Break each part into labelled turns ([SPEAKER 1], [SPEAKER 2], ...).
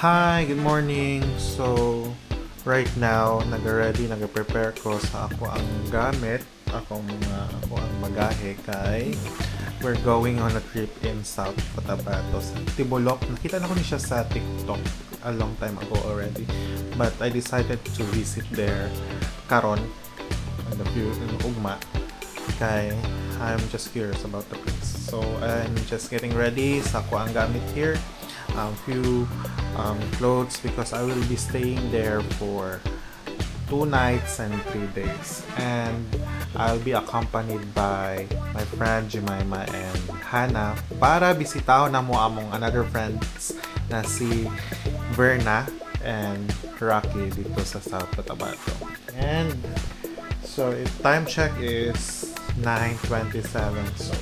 [SPEAKER 1] Hi, good morning. So, right now, nag-prepare ko sa ako ang gamit, ako ang magahe kay we're going on a trip in South Cotabato sa Tibulok. Nakita na ko ni siya sa TikTok a long time ago already. But I decided to visit there karon in ugma kay I'm just curious about the place. So, I'm just getting ready sa ako ang gamit here. Few clothes because I will be staying there for 2 nights and 3 days, and I'll be accompanied by my friend Jemima and Hannah para bisitaho na mo among another friends na si Verna and Rocky dito sa South Cotabato. And so time check is 9:27, so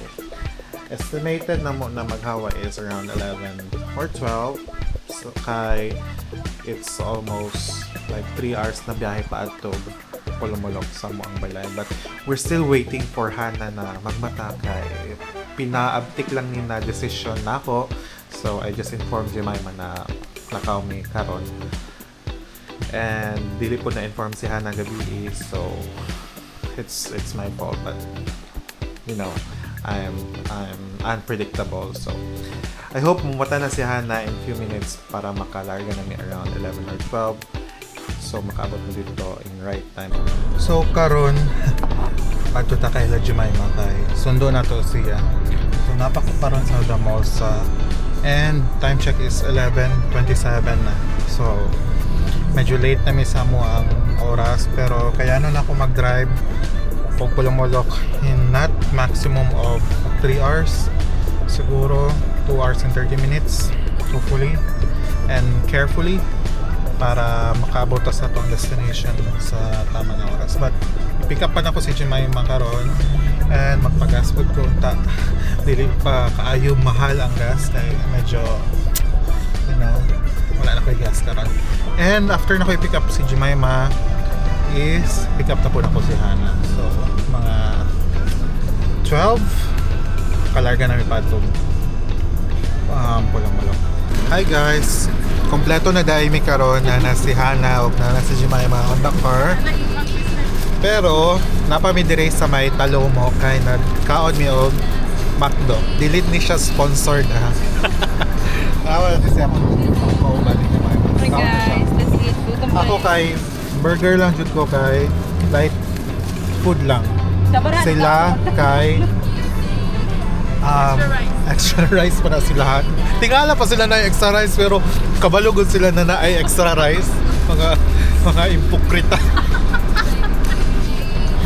[SPEAKER 1] estimated na mo na maghawa is around 11 or 12. So kay it's almost like 3 hours na biyahe pa ato Pulumulok sa mo ang balay. But we're still waiting for Hannah na magmata kay pinaabtik lang ni na decision na ako. So I just informed Jemima na nakaw mi karon. And dili po na inform si Hannah gabi, so it's my fault, but you know, I'm unpredictable. So I hope mumata na si Hannah in few minutes para makalarga na mi around 11 or 12. So makaabot mo dito in right time. So karon adto ta kay La Jemima kay sundo na to siya. So napakaparon sa the mall sa and time check is 11:27 na. So medyo late na mi sa mo ang oras, pero kaya nun ako mag-drive pag Pulumulok in not maximum of 3 hours, siguro 2 hours and 30 minutes hopefully and carefully para makaabot sa atong destination sa tama na oras. But pick up pa na ko si Jemima karon and magpagas food ko unta. Dili pa kaayo mahal ang gas kay medyo you know wala na ko'y gas karon. And after na ko'y pick up si Jemima is pick up na po na ko si Hannah. So mga 12 kalarga na mi padtog Pulumulok. Hi guys, kompleto na dahil mi karon na si Hannah ug na si Jemima on the car. Pero napa mi dire sa may Talomo kay nagkaon mi og McDo. Delete ni siya sponsored ha. Awal kasi ako kauban ni Jemima.
[SPEAKER 2] Hi guys, let's eat food.
[SPEAKER 1] Ako kay burger lang jud ko kay light food lang. Sila kay extra rice pa na sila. Tingala pa sila na extra rice pero kabalugod sila na ay extra rice. Mga impokrita.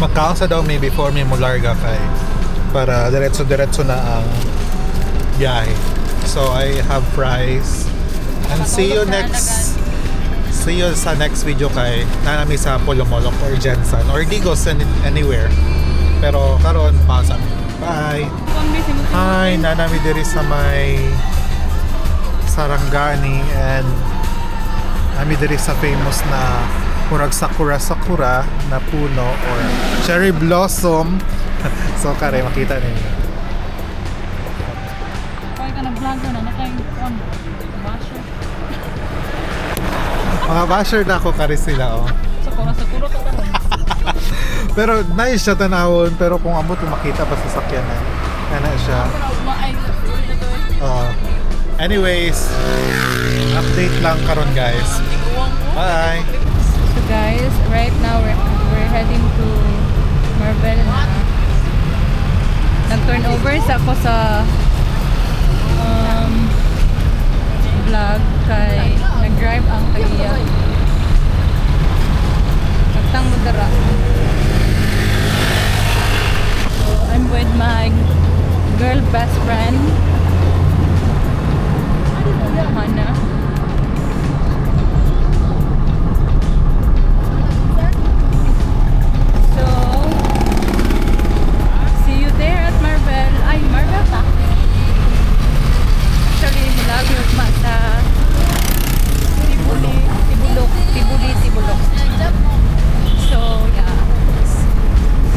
[SPEAKER 1] Magkaon sa daw me before me mo larga kay para diretso na ang biyahe. So I have fries and see you sa next video kay nanami sa Pulumulok or Jensen or di go send it anywhere. Pero karon pausa. Bye. Hi, nanami diri sa may Sarangani and nami diri sa famous na murag sakura na puno or cherry blossom. So kare makita ninyo.
[SPEAKER 2] Kaya ka nag-vlog na nakay basher.
[SPEAKER 1] Mga basher na ako kare sila oh.
[SPEAKER 2] Sakura ka karon.
[SPEAKER 1] Pero nice siya tanawon, pero kung amo to makita pa sa sakyanan. Kana siya. Anyways, update lang karon guys. Bye.
[SPEAKER 2] So guys, right now we're heading to Marvel na. Nag-turn over sa ako sa vlog kay nag-drive ang kaya. Nagtang mo dara. So I'm with my girl best friend Hannah. So see you there at Marvel. Ay, Marvel pa. Actually, mula yung sa Tibulok. So yeah,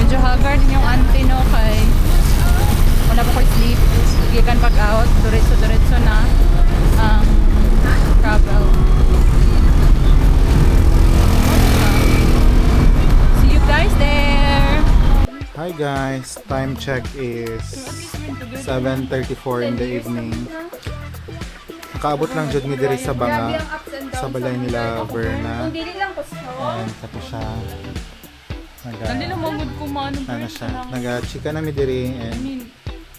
[SPEAKER 2] medyo haggard yung auntie no kay wala pa ko sleep. Gikan pag out, diretso na ang travel. See you guys there!
[SPEAKER 1] Hi guys, time check is 7:34 in the evening. Nakaabot lang jud mi diri sa banga sa balay nila Verna. And tapos siya
[SPEAKER 2] Nandi na mamud ko maano ba?
[SPEAKER 1] ano siya, naga-chika na mi diri and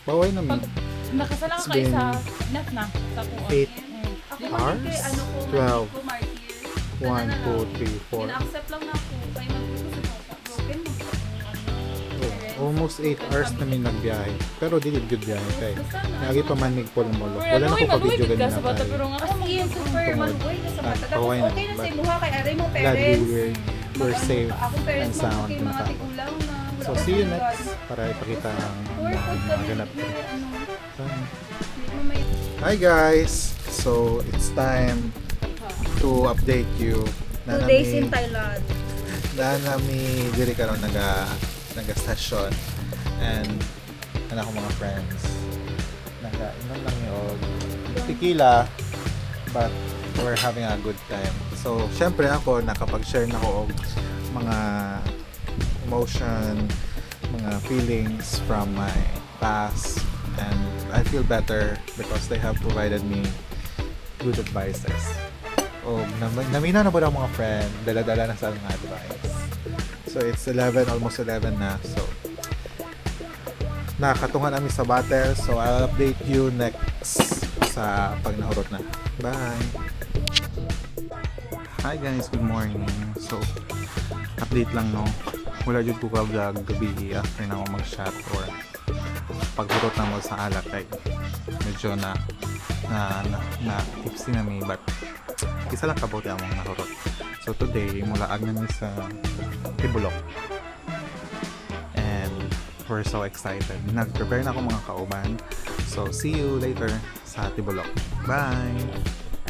[SPEAKER 1] baway na mi.
[SPEAKER 2] Nakasalang
[SPEAKER 1] It's
[SPEAKER 2] ka isa,
[SPEAKER 1] been
[SPEAKER 2] enough na sa kuha.
[SPEAKER 1] 8 hours? 12. 1, 2, 3, 4.
[SPEAKER 2] Accept lang na ako. Kaya mag-ito sa broken mo.
[SPEAKER 1] Almost 8 hours na mi nagbiyahe. Pero dili good biyahe kay. Lagi pa man mig pulong mulo. Wala na ko pa video ganina
[SPEAKER 2] sa bata
[SPEAKER 1] kay.
[SPEAKER 2] pero nga
[SPEAKER 3] As in, super malugoy na sa bata. Tapos
[SPEAKER 1] Kaway na,
[SPEAKER 3] okay na sa
[SPEAKER 1] but
[SPEAKER 3] imuha kay aray mong
[SPEAKER 1] Glad
[SPEAKER 3] parents.
[SPEAKER 1] we're safe
[SPEAKER 3] Akong
[SPEAKER 1] and
[SPEAKER 3] parents mo,
[SPEAKER 1] sound.
[SPEAKER 3] kay mga
[SPEAKER 1] Pinaka.
[SPEAKER 3] tigulang na. wala
[SPEAKER 1] So
[SPEAKER 3] pa
[SPEAKER 1] see you
[SPEAKER 3] sa
[SPEAKER 1] next
[SPEAKER 3] lugar.
[SPEAKER 1] para ipakita ang
[SPEAKER 3] Tour food
[SPEAKER 1] mga
[SPEAKER 3] kami.
[SPEAKER 1] ganap ko.
[SPEAKER 3] Ano, mamaya.
[SPEAKER 1] Hi guys! So it's time to update you.
[SPEAKER 3] 2 days in Thailand.
[SPEAKER 1] Nami diri karon naga-session and ana ko mga friends inom lang ni og tequila but we're having a good time. So syempre ako nakapag-share na ko og mga emotion, mga feelings from my past and I feel better because they have provided me good advices. O namina na po ang mga friend, dala-dala na sa mga advice. So it's 11, almost 11 na. So nakatungan namin sa battle. So I'll update you next sa pag nahurot na. Bye! Hi guys, good morning. So update lang no. Wala jud ko ka vlog gabi after na ako mag-shot or paghurot na mo sa alak kay medyo na tipsy na mi but isa lang kabuti among nahurot. So today mula agnan mi sa Tibulok and we're so excited. Nag-prepare na ako mga kauban. So see you later sa Tibulok. Bye!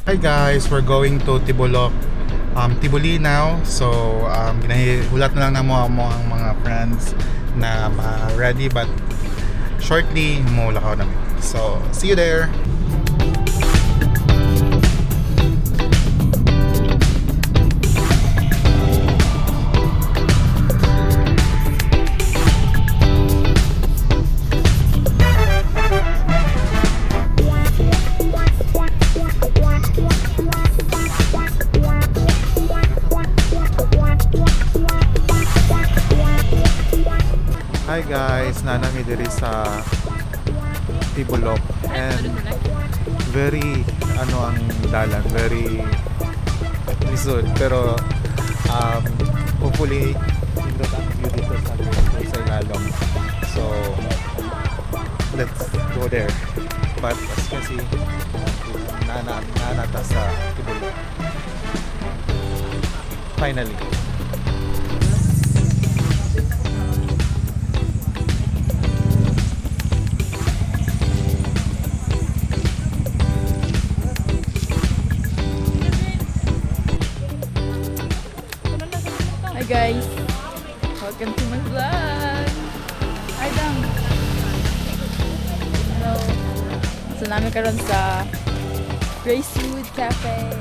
[SPEAKER 1] Hi guys, we're going to Tibulok. Tibuli now. So ginahulat na lang na mo ang mga friends na ready but shortly mulakaw namin. So see you there! Hi guys, nanami diri sa Tibulok and very ang dalan, very lisod pero hopefully pindot ang view dito sa ilalong. So let's go there. But as you can see, nanata sa Tibulok. Finally.
[SPEAKER 2] Hi guys! Welcome to my vlog! Hi dang! Hello! So namin karon sa Gracewood Cafe.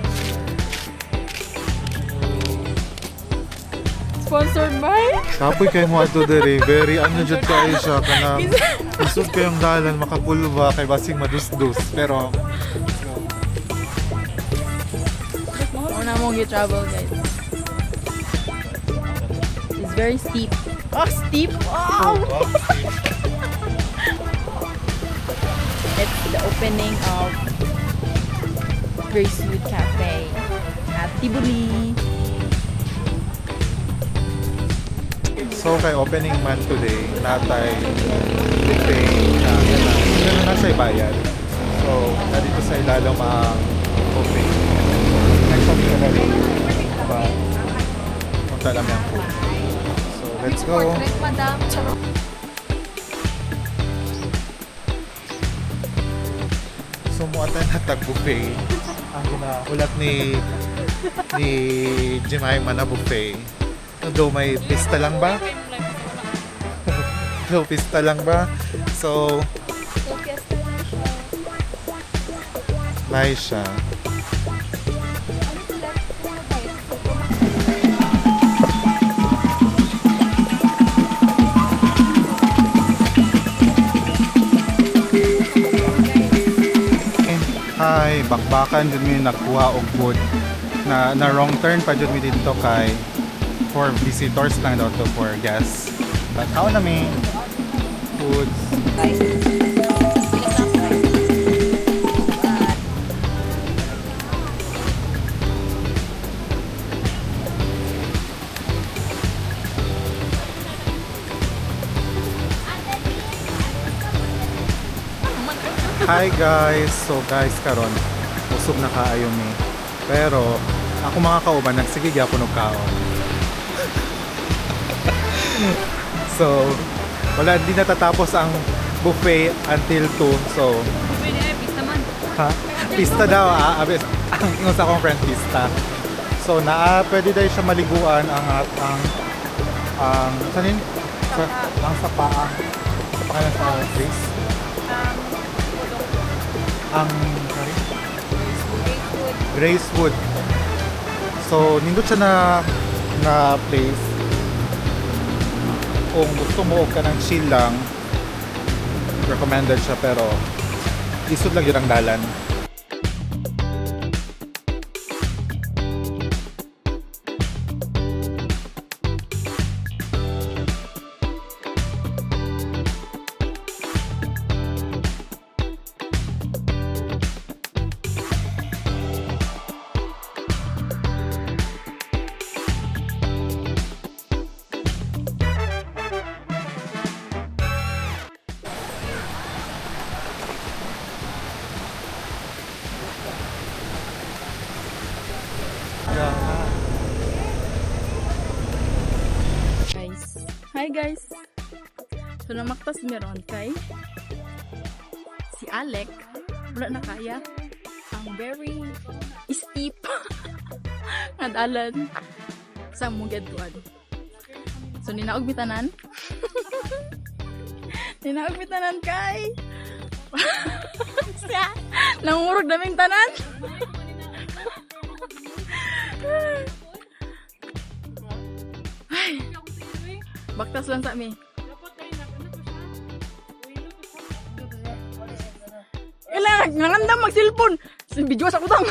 [SPEAKER 2] Sponsored by?
[SPEAKER 1] Kapoy kayo mo ato diri, very jud kayo siya kana isod kayong dalan makapulba kay basing madus-dus pero
[SPEAKER 2] Una mong i-travel guys. It's very steep. Oh, steep! Wow! It's the opening of Gracewood Cafe at Tibuli.
[SPEAKER 1] so kay opening man today natay buffet na pero nasa bayad. So dito sa ilalong ang buffet. Next one na rin. But punta lang yung food. So let's go.
[SPEAKER 3] Madam.
[SPEAKER 1] Sumuatan na tag-buffet. Ang ulat ni Jemima na buffet. Though may pista lang ba? Though pista lang ba? So,
[SPEAKER 3] So, fiesta lang siya.
[SPEAKER 1] nice siya. may bakbakan dun mi nagkuha og food na wrong turn pa dun mi dito kay for visitors lang daw to, for guests. But how na mi foods. Hi guys! So guys, karon usog na kaayo mi. Pero ako mga kauban nagsige gyapon og kaon. So wala, di natatapos ang buffet until 2. So
[SPEAKER 2] Pwede ay, pista man.
[SPEAKER 1] ha? Pista daw abis ang ingon sa akong friend pista. So pwede dahil siya maliguan ang sanin? Ang sapa ang sa place. Ang Gracewood. So nindot siya na place. Kung gusto mo og kanang chill lang, recommended siya, pero isod lang yun ang dalan.
[SPEAKER 3] Guys. Hi guys. So namaktas meron kay si Alec. Wala na kaya. Ang very steep nga dalan sa Mugadtuan. So ninaog bitanan. Ninaog bitanan kay siya nangurog naming tanan. Ay, baktas lang sa mi. Kailangan ngandam mag-cellphone. Video sa kutang.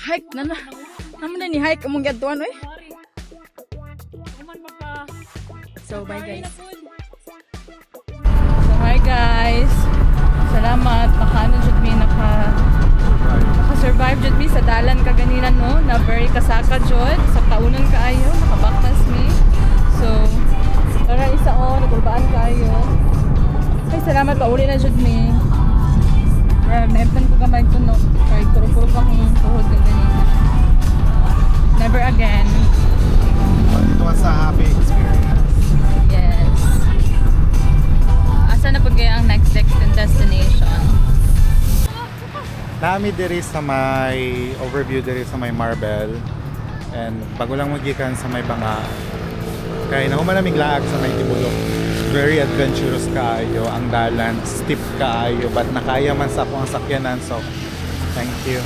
[SPEAKER 3] Hike na na. Naman na ni hike among gadtuan oy. So bye guys.
[SPEAKER 2] So hi guys. Salamat. Makaano jud mi naka-survive jud mi sa dalan kaganina no. Na very kasaka jud sa kaunon kaayo, nakabaktas mi. So tara isa nagulbaan kaayo. Ay salamat pa uli na jud mi. Naimpan ko kamay tunog. Kaya kuro-kuro pa kong tuhod ganina. Never again.
[SPEAKER 1] It was a happy experience.
[SPEAKER 2] Yes. Asa na po kayo ang next destination?
[SPEAKER 1] Nami diri sa may overview diri sa may Marble, and bago lang magikan sa may Banga. Kaya nahuman naming laag sa may Tibulok. Very adventurous kaayo ang dalan, steep kaayo, but nakaya man sa akong sakyanan, so thank you.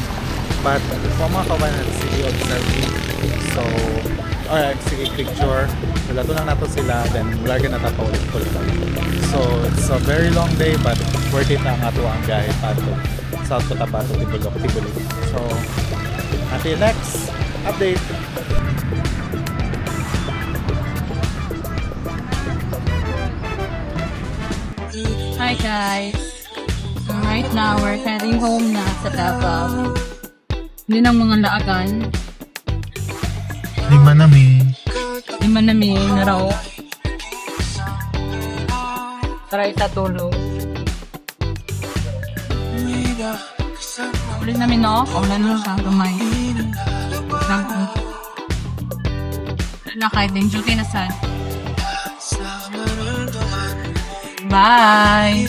[SPEAKER 1] But kung mga kawanan, sige observing. So alright, sige picture. Wala to lang nato sila, then lagi natatawid ko lang. So it's a very long day, but worth it ang ato ang biyahe pato South Cotabato, Tibulok. So until next update.
[SPEAKER 2] Hi guys! So right now, we're heading home na sa Davao. Hindi ng mga laagan.
[SPEAKER 1] Lima
[SPEAKER 2] Nami na raw. Try sa tulog. Ulit namin no? Ulan na siya gamay. Nakaiting duty na sad. Bye!